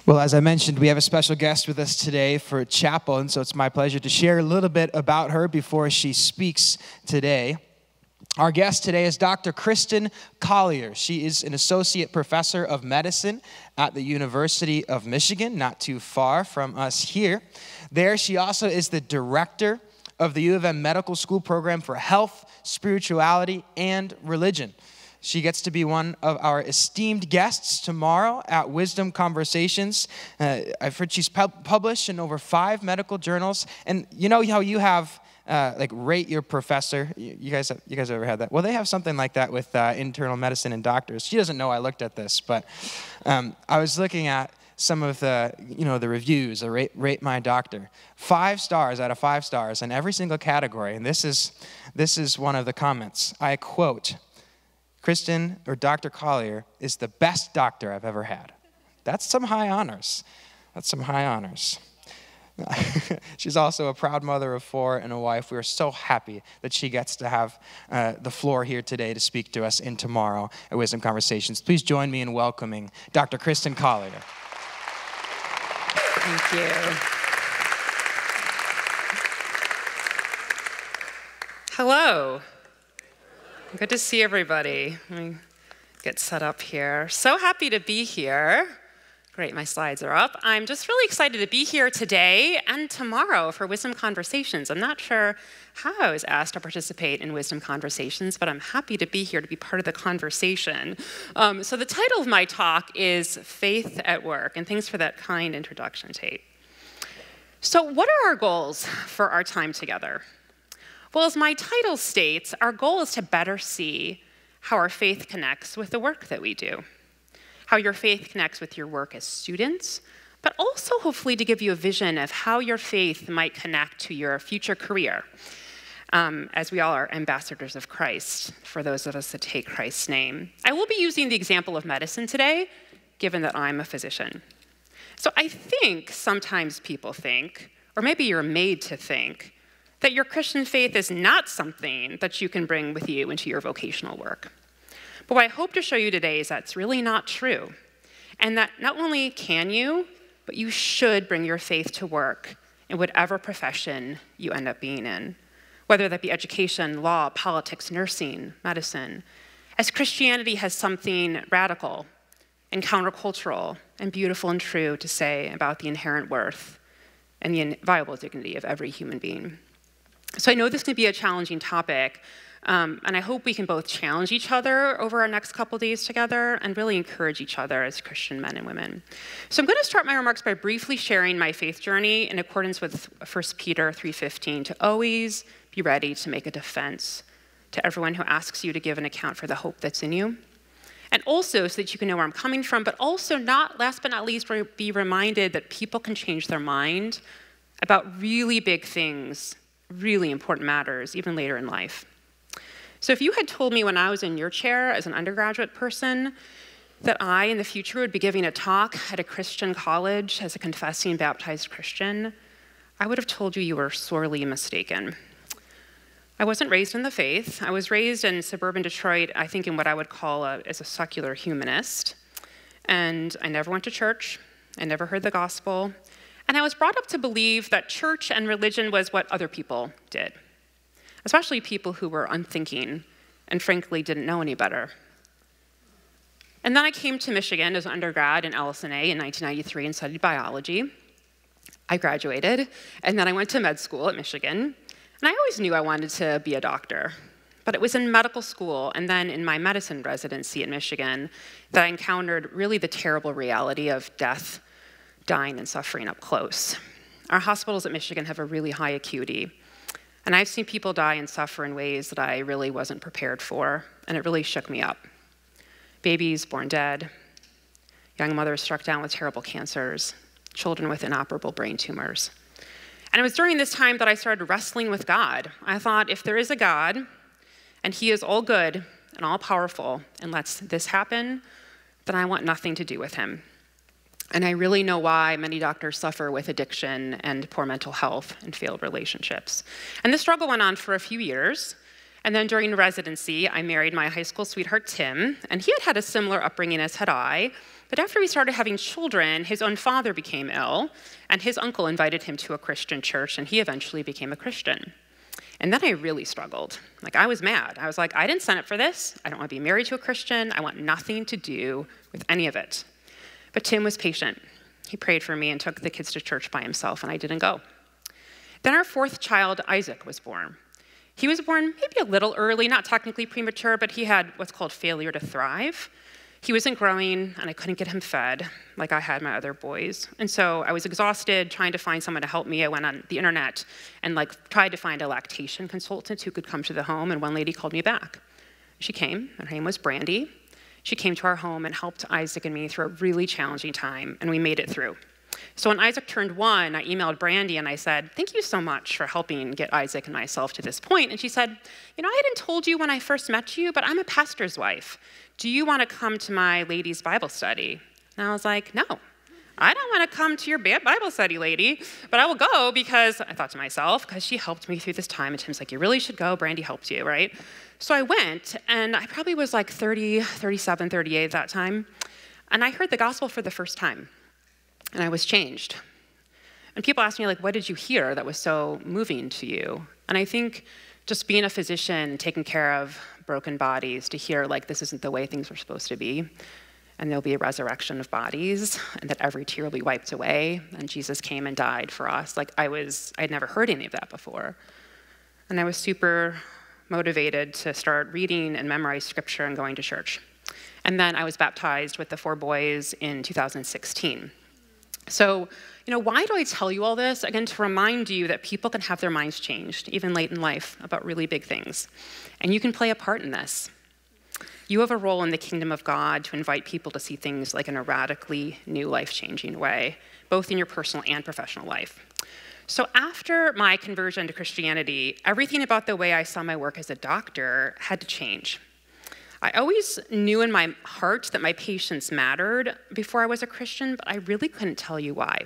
Well, as I mentioned, we have a special guest with us today for chapel, and so it's my pleasure to share a little bit about her before she speaks today. Our guest today is Dr. Kristin Collier. She is an associate professor of medicine at the University of Michigan, not too far from us here. There, she also is the director of the U of M Medical School program for health, spirituality, and religion. She gets to be one of our esteemed guests tomorrow at Wisdom Conversations. I've heard she's published in over 5 medical journals. And you know how you have, rate your professor? You guys ever had that? Well, they have something like that with internal medicine and doctors. She doesn't know I looked at this, but I was looking at some of the reviews, rate my doctor. 5 stars out of 5 stars in every single category. And this is one of the comments. I quote, Kristin, or Dr. Collier, is the best doctor I've ever had. That's some high honors. She's also a proud mother of 4 and a wife. We are so happy that she gets to have the floor here today to speak to us and tomorrow at Wisdom Conversations. Please join me in welcoming Dr. Kristin Collier. Thank you. Hello. Good to see everybody. Let me get set up here. So happy to be here. Great, my slides are up. I'm just really excited to be here today and tomorrow for Wisdom Conversations. I'm not sure how I was asked to participate in Wisdom Conversations, but I'm happy to be here to be part of the conversation. So the title of my talk is Faith at Work, and thanks for that kind introduction, Tate. So what are our goals for our time together? Well, as my title states, our goal is to better see how our faith connects with the work that we do, how your faith connects with your work as students, but also hopefully to give you a vision of how your faith might connect to your future career, as we all are ambassadors of Christ, for those of us that take Christ's name. I will be using the example of medicine today, given that I'm a physician. So I think sometimes people think, or maybe you're made to think, that your Christian faith is not something that you can bring with you into your vocational work. But what I hope to show you today is that's really not true. And that not only can you, but you should bring your faith to work in whatever profession you end up being in, whether that be education, law, politics, nursing, medicine, as Christianity has something radical and countercultural and beautiful and true to say about the inherent worth and the inviolable dignity of every human being. So I know this can be a challenging topic, and I hope we can both challenge each other over our next couple days together and really encourage each other as Christian men and women. So I'm going to start my remarks by briefly sharing my faith journey in accordance with 1 Peter 3:15, to always be ready to make a defense to everyone who asks you to give an account for the hope that's in you. And also so that you can know where I'm coming from, but also last but not least, be reminded that people can change their mind about really big things, really important matters, even later in life. So if you had told me when I was in your chair as an undergraduate person that I, in the future, would be giving a talk at a Christian college as a confessing baptized Christian, I would have told you you were sorely mistaken. I wasn't raised in the faith. I was raised in suburban Detroit, I think in what I would call as a secular humanist. And I never went to church. I never heard the gospel. And I was brought up to believe that church and religion was what other people did, especially people who were unthinking and frankly didn't know any better. And then I came to Michigan as an undergrad in LS&A in 1993 and studied biology. I graduated, and then I went to med school at Michigan. And I always knew I wanted to be a doctor, but it was in medical school and then in my medicine residency at Michigan that I encountered really the terrible reality of death, dying and suffering up close. Our hospitals at Michigan have a really high acuity, and I've seen people die and suffer in ways that I really wasn't prepared for, and it really shook me up. Babies born dead, young mothers struck down with terrible cancers, children with inoperable brain tumors. And it was during this time that I started wrestling with God. I thought, if there is a God, and he is all good and all powerful, and lets this happen, then I want nothing to do with him. And I really know why many doctors suffer with addiction and poor mental health and failed relationships. And this struggle went on for a few years. And then during residency, I married my high school sweetheart, Tim, and he had had a similar upbringing as had I. But after we started having children, his own father became ill, and his uncle invited him to a Christian church, and he eventually became a Christian. And then I really struggled. Like, I was mad. I was like, I didn't sign up for this. I don't want to be married to a Christian. I want nothing to do with any of it. But Tim was patient. He prayed for me and took the kids to church by himself, and I didn't go. Then our fourth child, Isaac, was born. He was born maybe a little early, not technically premature, but he had what's called failure to thrive. He wasn't growing, and I couldn't get him fed like I had my other boys. And so I was exhausted trying to find someone to help me. I went on the internet and tried to find a lactation consultant who could come to the home, and one lady called me back. She came, and her name was Brandy. She came to our home and helped Isaac and me through a really challenging time, and we made it through. So when Isaac turned 1, I emailed Brandy and I said, thank you so much for helping get Isaac and myself to this point. And she said, I hadn't told you when I first met you, but I'm a pastor's wife. Do you want to come to my ladies' Bible study? And I was like, no, I don't want to come to your Bible study, lady, but I will go because, I thought to myself, because she helped me through this time. And Tim's like, you really should go. Brandy helped you, right? So I went, and I probably was like 30, 37, 38 at that time. And I heard the gospel for the first time. And I was changed. And people ask me, like, what did you hear that was so moving to you? And I think just being a physician and taking care of broken bodies, to hear, like, this isn't the way things are supposed to be, and there'll be a resurrection of bodies, and that every tear will be wiped away, and Jesus came and died for us. Like, I'd never heard any of that before. And I was super motivated to start reading and memorize scripture and going to church. And then I was baptized with the 4 boys in 2016. So, why do I tell you all this? Again, to remind you that people can have their minds changed, even late in life, about really big things. And you can play a part in this. You have a role in the kingdom of God to invite people to see things like in a radically new, life-changing way, both in your personal and professional life. So after my conversion to Christianity, everything about the way I saw my work as a doctor had to change. I always knew in my heart that my patients mattered before I was a Christian, but I really couldn't tell you why.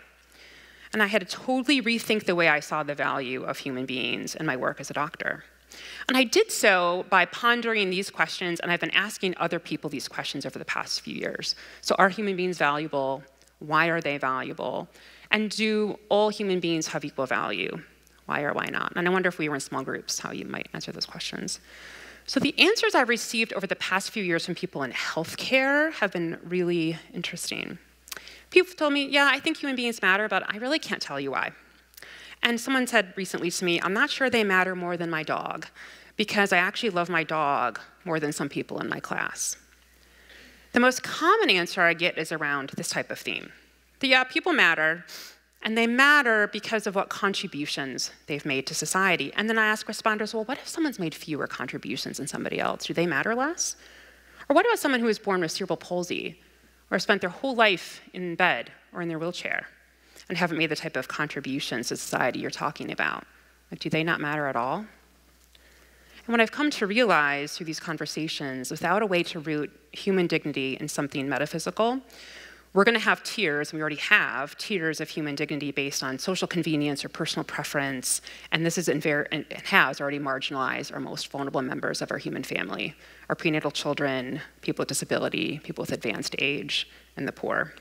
And I had to totally rethink the way I saw the value of human beings in my work as a doctor. And I did so by pondering these questions, and I've been asking other people these questions over the past few years. So are human beings valuable? Why are they valuable? And do all human beings have equal value? Why or why not? And I wonder if we were in small groups, how you might answer those questions. So the answers I've received over the past few years from people in healthcare have been really interesting. People told me, yeah, I think human beings matter, but I really can't tell you why. And someone said recently to me, I'm not sure they matter more than my dog, because I actually love my dog more than some people in my class. The most common answer I get is around this type of theme. That, yeah, people matter, and they matter because of what contributions they've made to society. And then I ask responders, well, what if someone's made fewer contributions than somebody else? Do they matter less? Or what about someone who was born with cerebral palsy, or spent their whole life in bed or in their wheelchair, and haven't made the type of contributions to society you're talking about? Like, do they not matter at all? And what I've come to realize through these conversations, without a way to root human dignity in something metaphysical, we're going to have tiers, and we already have tiers of human dignity based on social convenience or personal preference, and this is and has already marginalized our most vulnerable members of our human family, our prenatal children, people with disability, people with advanced age, and the poor.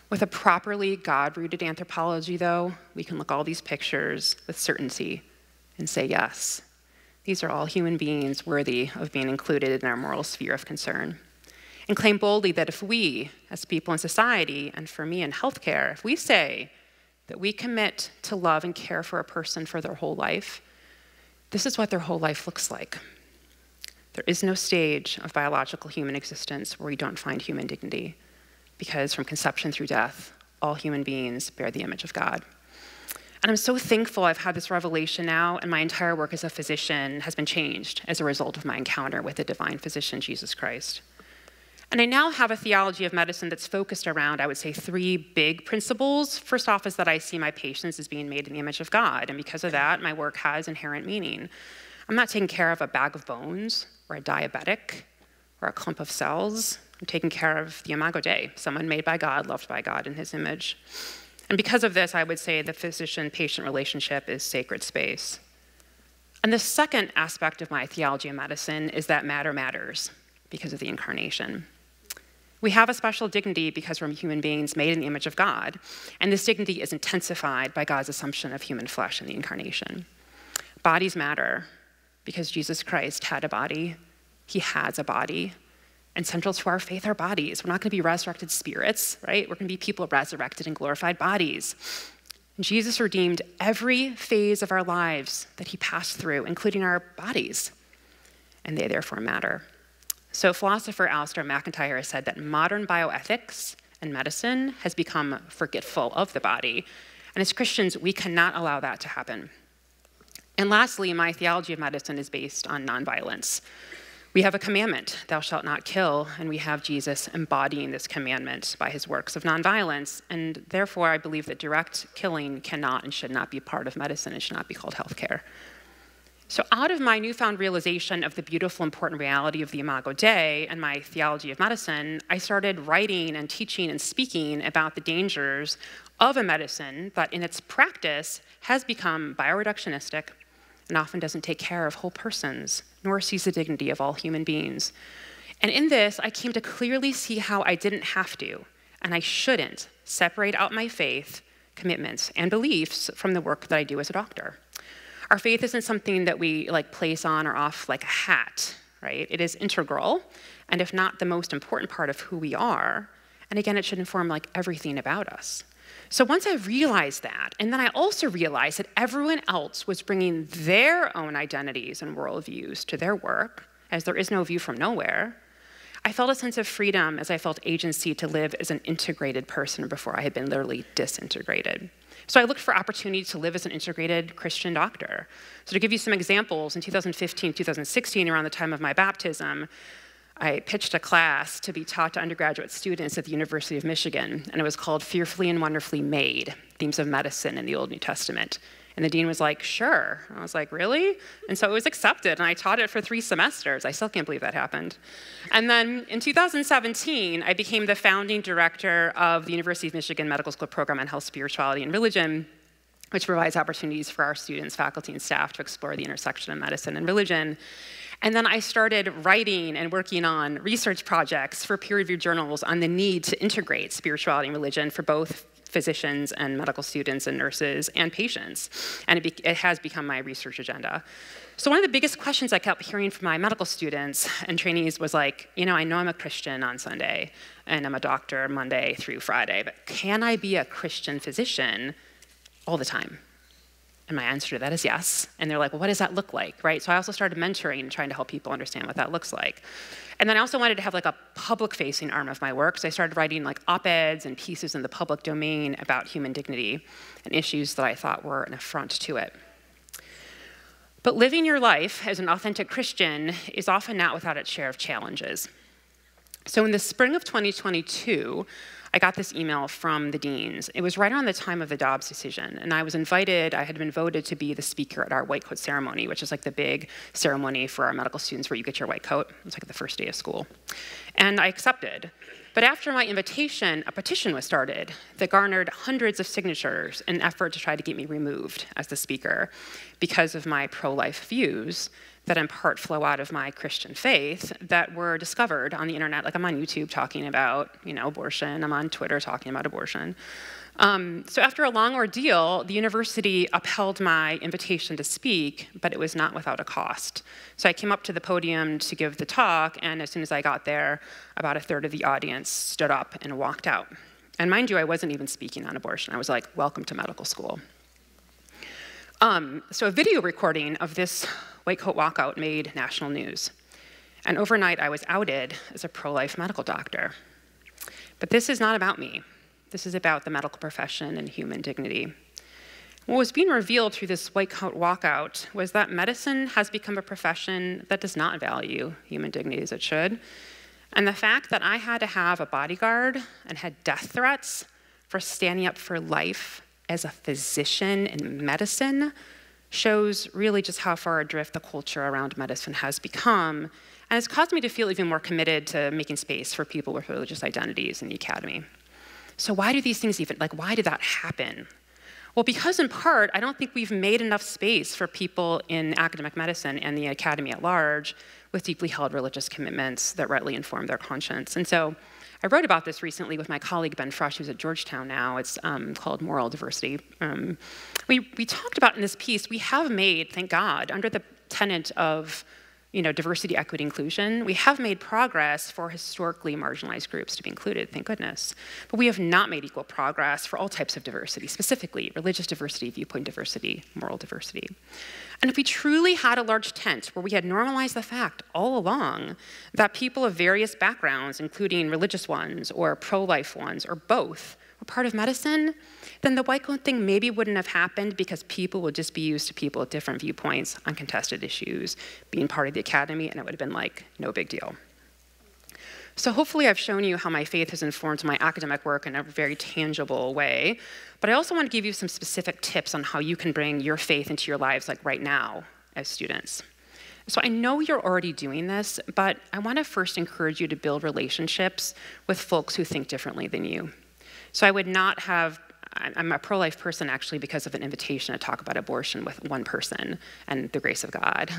With a properly God-rooted anthropology, though, we can look all these pictures with certainty and say, yes, these are all human beings worthy of being included in our moral sphere of concern. And claim boldly that if we, as people in society, and for me in healthcare, if we say that we commit to love and care for a person for their whole life, this is what their whole life looks like. There is no stage of biological human existence where we don't find human dignity, because from conception through death, all human beings bear the image of God. And I'm so thankful I've had this revelation now, and my entire work as a physician has been changed as a result of my encounter with the divine physician, Jesus Christ. And I now have a theology of medicine that's focused around, I would say, 3 big principles. First off is that I see my patients as being made in the image of God, and because of that, my work has inherent meaning. I'm not taking care of a bag of bones, or a diabetic, or a clump of cells. I'm taking care of the imago Dei, someone made by God, loved by God in his image. And because of this, I would say the physician-patient relationship is sacred space. And the second aspect of my theology of medicine is that matter matters because of the incarnation. We have a special dignity because we're human beings made in the image of God, and this dignity is intensified by God's assumption of human flesh in the incarnation. Bodies matter because Jesus Christ had a body, he has a body, and central to our faith are bodies. We're not going to be resurrected spirits, right? We're going to be people resurrected in glorified bodies. And Jesus redeemed every phase of our lives that he passed through, including our bodies, and they therefore matter. So philosopher Alistair MacIntyre has said that modern bioethics and medicine has become forgetful of the body. And as Christians, we cannot allow that to happen. And lastly, my theology of medicine is based on nonviolence. We have a commandment, thou shalt not kill, and we have Jesus embodying this commandment by his works of nonviolence. And therefore, I believe that direct killing cannot and should not be part of medicine. It should not be called healthcare. So out of my newfound realization of the beautiful, important reality of the Imago Dei and my theology of medicine, I started writing and teaching and speaking about the dangers of a medicine that in its practice has become bioreductionistic and often doesn't take care of whole persons, nor sees the dignity of all human beings. And in this, I came to clearly see how I didn't have to, and I shouldn't, separate out my faith, commitments, and beliefs from the work that I do as a doctor. Our faith isn't something that we place on or off like a hat, right? It is integral, and if not the most important part of who we are, and again, it should inform everything about us. So once I realized that, and then I also realized that everyone else was bringing their own identities and worldviews to their work, as there is no view from nowhere, I felt a sense of freedom as I felt agency to live as an integrated person before I had been literally disintegrated. So I looked for opportunities to live as an integrated Christian doctor. So to give you some examples, in 2015, 2016, around the time of my baptism, I pitched a class to be taught to undergraduate students at the University of Michigan, and it was called Fearfully and Wonderfully Made, Themes of Medicine in the Old New Testament. And the dean was like, sure. And I was like, really? And so it was accepted, and I taught it for 3 semesters. I still can't believe that happened. And then in 2017, I became the founding director of the University of Michigan Medical School Program on Health, Spirituality, and Religion, which provides opportunities for our students, faculty, and staff to explore the intersection of medicine and religion. And then I started writing and working on research projects for peer-reviewed journals on the need to integrate spirituality and religion for both physicians and medical students and nurses and patients. And it has become my research agenda. So one of the biggest questions I kept hearing from my medical students and trainees was I know I'm a Christian on Sunday, and I'm a doctor Monday through Friday, but can I be a Christian physician all the time? And my answer to that is yes. And they're like, well, what does that look like, right? So I also started mentoring and trying to help people understand what that looks like. And then I also wanted to have a public-facing arm of my work, so I started writing op-eds and pieces in the public domain about human dignity and issues that I thought were an affront to it. But living your life as an authentic Christian is often not without its share of challenges. So in the spring of 2022, I got this email from the deans. It was right around the time of the Dobbs decision, and I had been voted to be the speaker at our white coat ceremony, which is the big ceremony for our medical students where you get your white coat. It's the first day of school. And I accepted. But after my invitation, a petition was started that garnered hundreds of signatures in an effort to try to get me removed as the speaker because of my pro-life views that in part flow out of my Christian faith that were discovered on the internet. I'm on YouTube talking about, abortion. I'm on Twitter talking about abortion. So after a long ordeal, the university upheld my invitation to speak, but it was not without a cost. So I came up to the podium to give the talk, and as soon as I got there, about a third of the audience stood up and walked out. And mind you, I wasn't even speaking on abortion. I was like, welcome to medical school. So a video recording of this white coat walkout made national news. And overnight, I was outed as a pro-life medical doctor. But this is not about me. This is about the medical profession and human dignity. What was being revealed through this white coat walkout was that medicine has become a profession that does not value human dignity as it should. And the fact that I had to have a bodyguard and had death threats for standing up for life as a physician in medicine shows really just how far adrift the culture around medicine has become, and it's caused me to feel even more committed to making space for people with religious identities in the academy. So why do these things why did that happen? Well, because in part, I don't think we've made enough space for people in academic medicine and the academy at large with deeply held religious commitments that rightly inform their conscience. And so I wrote about this recently with my colleague Ben Frush, who's at Georgetown now. It's called Moral Diversity. We talked about in this piece, we have made, thank God, under the tenet of diversity, equity, inclusion, we have made progress for historically marginalized groups to be included, thank goodness. But we have not made equal progress for all types of diversity, specifically religious diversity, viewpoint diversity, moral diversity. And if we truly had a large tent where we had normalized the fact all along that people of various backgrounds, including religious ones or pro-life ones or both, were part of medicine, then the white coat thing maybe wouldn't have happened because people would just be used to people with different viewpoints on contested issues being part of the academy, and it would have been like, no big deal. So hopefully I've shown you how my faith has informed my academic work in a very tangible way, but I also want to give you some specific tips on how you can bring your faith into your lives like right now as students. So I know you're already doing this, but I want to first encourage you to build relationships with folks who think differently than you. So I would not have, I'm a pro-life person actually because of an invitation to talk about abortion with one person and the grace of God,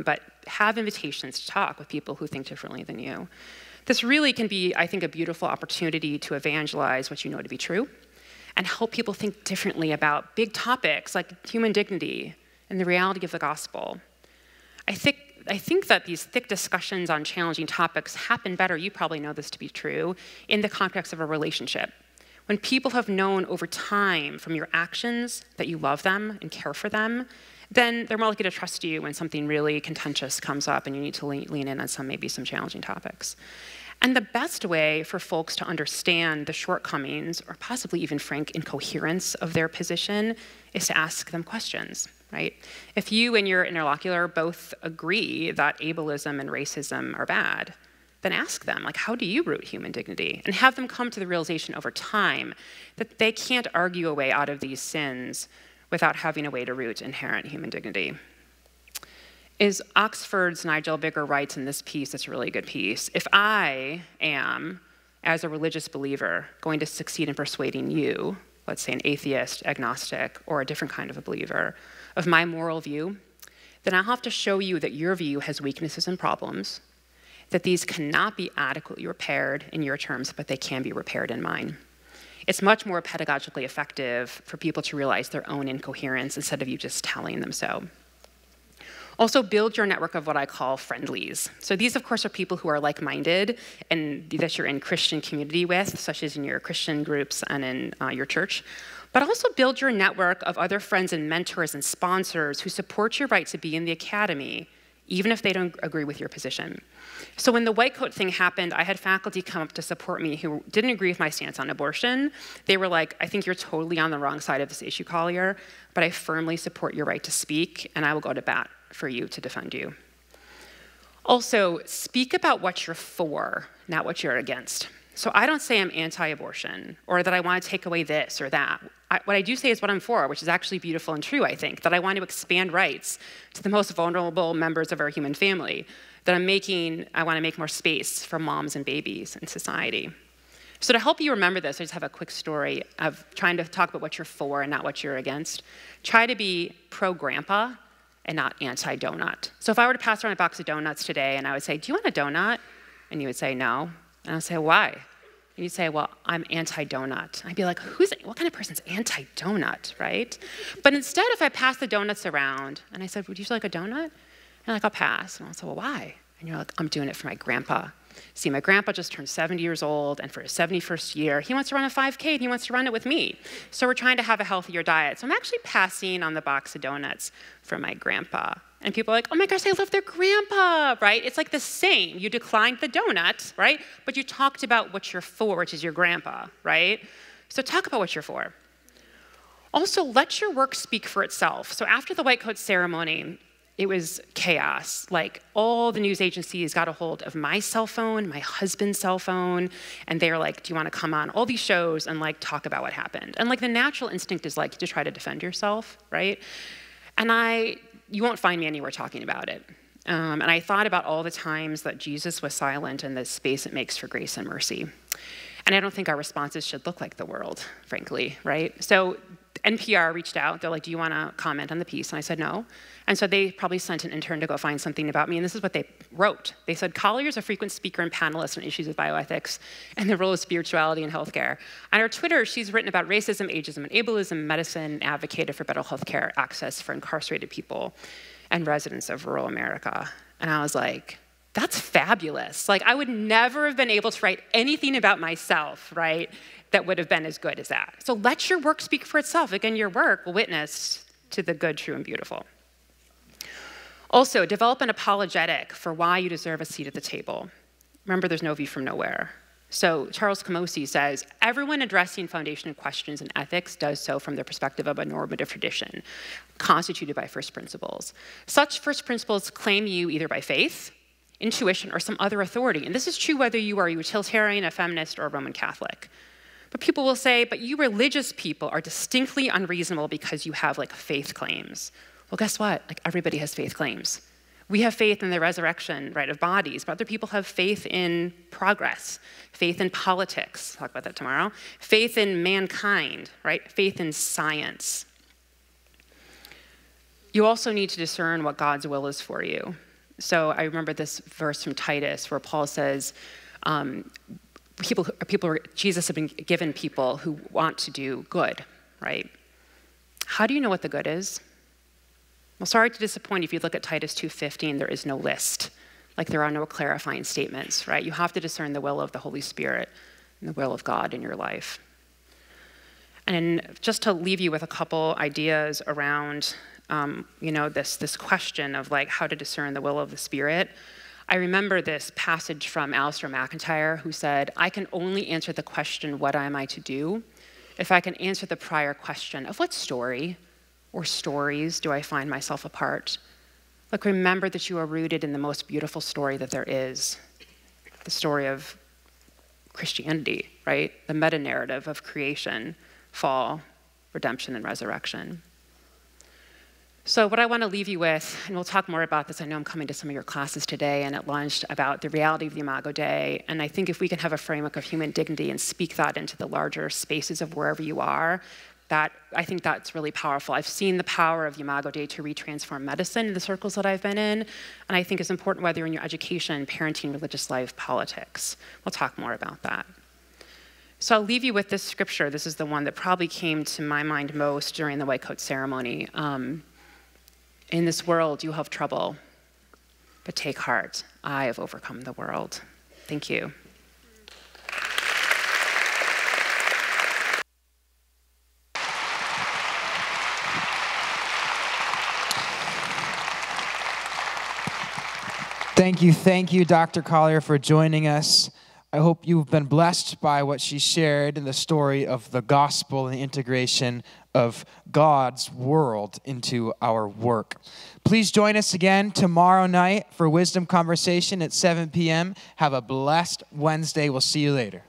but have invitations to talk with people who think differently than you. This really can be, I think, a beautiful opportunity to evangelize what you know to be true and help people think differently about big topics like human dignity and the reality of the gospel. I think that these thick discussions on challenging topics happen better, you probably know this to be true, in the context of a relationship. When people have known over time from your actions that you love them and care for them, then they're more likely to trust you when something really contentious comes up and you need to lean in on maybe some challenging topics. And the best way for folks to understand the shortcomings or possibly even frank incoherence of their position is to ask them questions, right? If you and your interlocutor both agree that ableism and racism are bad, then ask them, like, how do you root human dignity? And have them come to the realization over time that they can't argue a way out of these sins without having a way to root inherent human dignity. Is Oxford's Nigel Bigger writes in this piece, it's a really good piece, if I am, as a religious believer, going to succeed in persuading you, let's say an atheist, agnostic, or a different kind of a believer, of my moral view, then I'll have to show you that your view has weaknesses and problems, that these cannot be adequately repaired in your terms, but they can be repaired in mine. It's much more pedagogically effective for people to realize their own incoherence instead of you just telling them so. Also, build your network of what I call friendlies. So these, of course, are people who are like-minded and that you're in Christian community with, such as in your Christian groups and in your church. But also build your network of other friends and mentors and sponsors who support your right to be in the academy, even if they don't agree with your position. So when the white coat thing happened, I had faculty come up to support me who didn't agree with my stance on abortion. They were like, I think you're totally on the wrong side of this issue, Collier, but I firmly support your right to speak, and I will go to bat for you to defend you. Also, speak about what you're for, not what you're against. So I don't say I'm anti-abortion or that I want to take away this or that. What I do say is what I'm for, which is actually beautiful and true, I think, that I want to expand rights to the most vulnerable members of our human family, that I want to make more space for moms and babies in society. So to help you remember this, I just have a quick story of trying to talk about what you're for and not what you're against. Try to be pro-grandpa and not anti-donut. So if I were to pass around a box of donuts today and I would say, do you want a donut? And you would say, no. And I'd say, why? And you'd say, well, I'm anti-donut. I'd be like, what kind of person's anti-donut, right? But instead, if I pass the donuts around and I said, would you like a donut? And you're like, I'll pass. And I'll say, well, why? And you're like, I'm doing it for my grandpa. See, my grandpa just turned 70 years old, and for his 71st year, he wants to run a 5K, and he wants to run it with me. So we're trying to have a healthier diet. So I'm actually passing on the box of donuts for my grandpa. And people are like, oh my gosh, I love their grandpa, right? It's like the same. You declined the donut, right? But you talked about what you're for, which is your grandpa, right? So talk about what you're for. Also, let your work speak for itself. So after the white coat ceremony, it was chaos. Like, all the news agencies got a hold of my cell phone, my husband's cell phone, and they were like, do you want to come on all these shows and like talk about what happened? And like the natural instinct is like to try to defend yourself, right? And you won't find me anywhere talking about it. And I thought about all the times that Jesus was silent and the space it makes for grace and mercy. And I don't think our responses should look like the world, frankly, right? So NPR reached out. They're like, do you want to comment on the piece? And I said no. And so they probably sent an intern to go find something about me, and this is what they wrote. They said, Collier is a frequent speaker and panelist on issues of bioethics and the role of spirituality in healthcare. On her Twitter, she's written about racism, ageism, and ableism, medicine, and advocated for better healthcare access for incarcerated people and residents of rural America. And I was like, that's fabulous. Like, I would never have been able to write anything about myself, right, that would have been as good as that. So let your work speak for itself. Again, your work will witness to the good, true, and beautiful. Also, develop an apologetic for why you deserve a seat at the table. Remember, there's no view from nowhere. So Charles Camosy says, everyone addressing foundational questions in ethics does so from the perspective of a normative tradition, constituted by first principles. Such first principles claim you either by faith, intuition, or some other authority. And this is true whether you are a utilitarian, a feminist, or a Roman Catholic. But people will say, but you religious people are distinctly unreasonable because you have like faith claims. Well, guess what? Like, everybody has faith claims. We have faith in the resurrection, right, of bodies, but other people have faith in progress, faith in politics, talk about that tomorrow, faith in mankind, right, faith in science. You also need to discern what God's will is for you. So I remember this verse from Titus where Paul says, Jesus had been given people who want to do good, right? How do you know what the good is? Well, sorry to disappoint you. If you look at Titus 2:15, there is no list. Like, there are no clarifying statements, right? You have to discern the will of the Holy Spirit and the will of God in your life. And just to leave you with a couple ideas around, this question of like how to discern the will of the Spirit. I remember this passage from Alistair McIntyre, who said, I can only answer the question, what am I to do, if I can answer the prior question of what story or stories do I find myself a part? Look, remember that you are rooted in the most beautiful story that there is, the story of Christianity, right? The meta-narrative of creation, fall, redemption, and resurrection. So what I want to leave you with, and we'll talk more about this, I know I'm coming to some of your classes today and at lunch, about the reality of the Imago Dei, and I think if we can have a framework of human dignity and speak that into the larger spaces of wherever you are, I think that's really powerful. I've seen the power of Imago Dei to retransform medicine in the circles that I've been in, and I think it's important whether you're in your education, parenting, religious life, politics. We'll talk more about that. So I'll leave you with this scripture. This is the one that probably came to my mind most during the white coat ceremony. In this world, you have trouble, but take heart. I have overcome the world. Thank you. Thank you, Dr. Collier, for joining us. I hope you've been blessed by what she shared in the story of the gospel and the integration of God's world into our work. Please join us again tomorrow night for Wisdom Conversation at 7 p.m. Have a blessed Wednesday. We'll see you later.